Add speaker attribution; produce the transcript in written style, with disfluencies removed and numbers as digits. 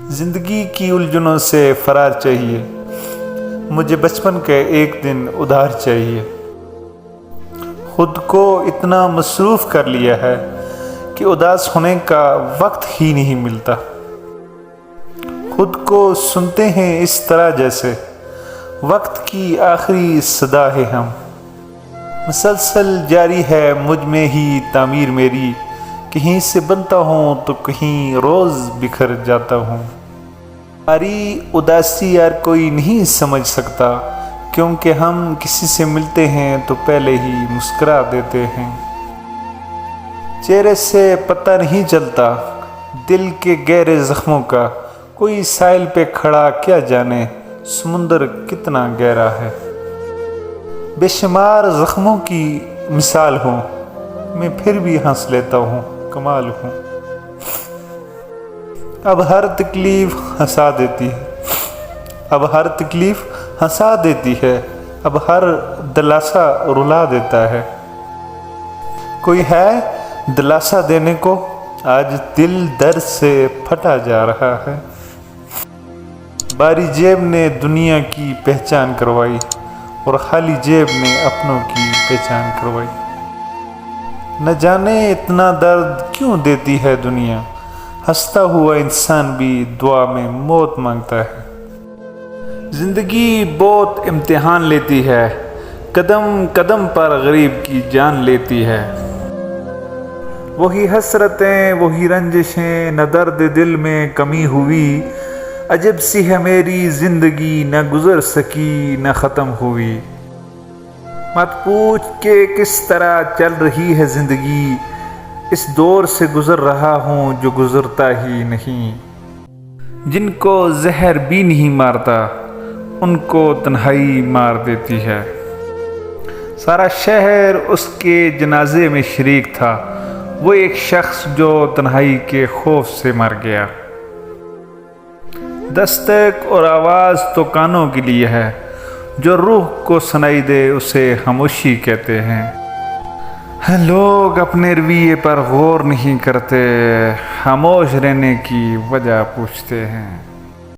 Speaker 1: زندگی کی الجھنوں سے فرار چاہیے، مجھے بچپن کے ایک دن ادھار چاہیے۔ خود کو اتنا مصروف کر لیا ہے کہ اداس ہونے کا وقت ہی نہیں ملتا۔ خود کو سنتے ہیں اس طرح جیسے وقت کی آخری صدا ہے ہم۔ مسلسل جاری ہے مجھ میں ہی تعمیر میری، کہیں سے بنتا ہوں تو کہیں روز بکھر جاتا ہوں۔ ہماری اداسی یار کوئی نہیں سمجھ سکتا، کیونکہ ہم کسی سے ملتے ہیں تو پہلے ہی مسکرا دیتے ہیں۔ چہرے سے پتہ نہیں چلتا دل کے گہرے زخموں کا، کوئی ساحل پہ کھڑا کیا جانے سمندر کتنا گہرا ہے۔ بے شمار زخموں کی مثال ہوں، میں پھر بھی ہنس لیتا ہوں، کمال ہوں۔ اب ہر تکلیف ہنسا دیتی ہے، اب ہر دلاسا رلا دیتا ہے۔ کوئی ہے دلاسا دینے کو، آج دل درد سے پھٹا جا رہا ہے۔ باری جیب نے دنیا کی پہچان کروائی اور خالی جیب نے اپنوں کی پہچان کروائی۔ نہ جانے اتنا درد کیوں دیتی ہے دنیا، ہنستا ہوا انسان بھی دعا میں موت مانگتا ہے۔ زندگی بہت امتحان لیتی ہے، قدم قدم پر غریب کی جان لیتی ہے۔ وہی حسرتیں وہی رنجشیں، نہ درد دل میں کمی ہوئی، عجب سی ہے میری زندگی، نہ گزر سکی نہ ختم ہوئی۔ مت پوچھ کہ کس طرح چل رہی ہے زندگی، اس دور سے گزر رہا ہوں جو گزرتا ہی نہیں۔ جن کو زہر بھی نہیں مارتا ان کو تنہائی مار دیتی ہے۔ سارا شہر اس کے جنازے میں شریک تھا، وہ ایک شخص جو تنہائی کے خوف سے مر گیا۔ دستک اور آواز تو کانوں کے لیے ہے، جو روح کو سنائی دے اسے خاموشی کہتے ہیں۔ لوگ اپنے رویے پر غور نہیں کرتے، خاموش رہنے کی وجہ پوچھتے ہیں۔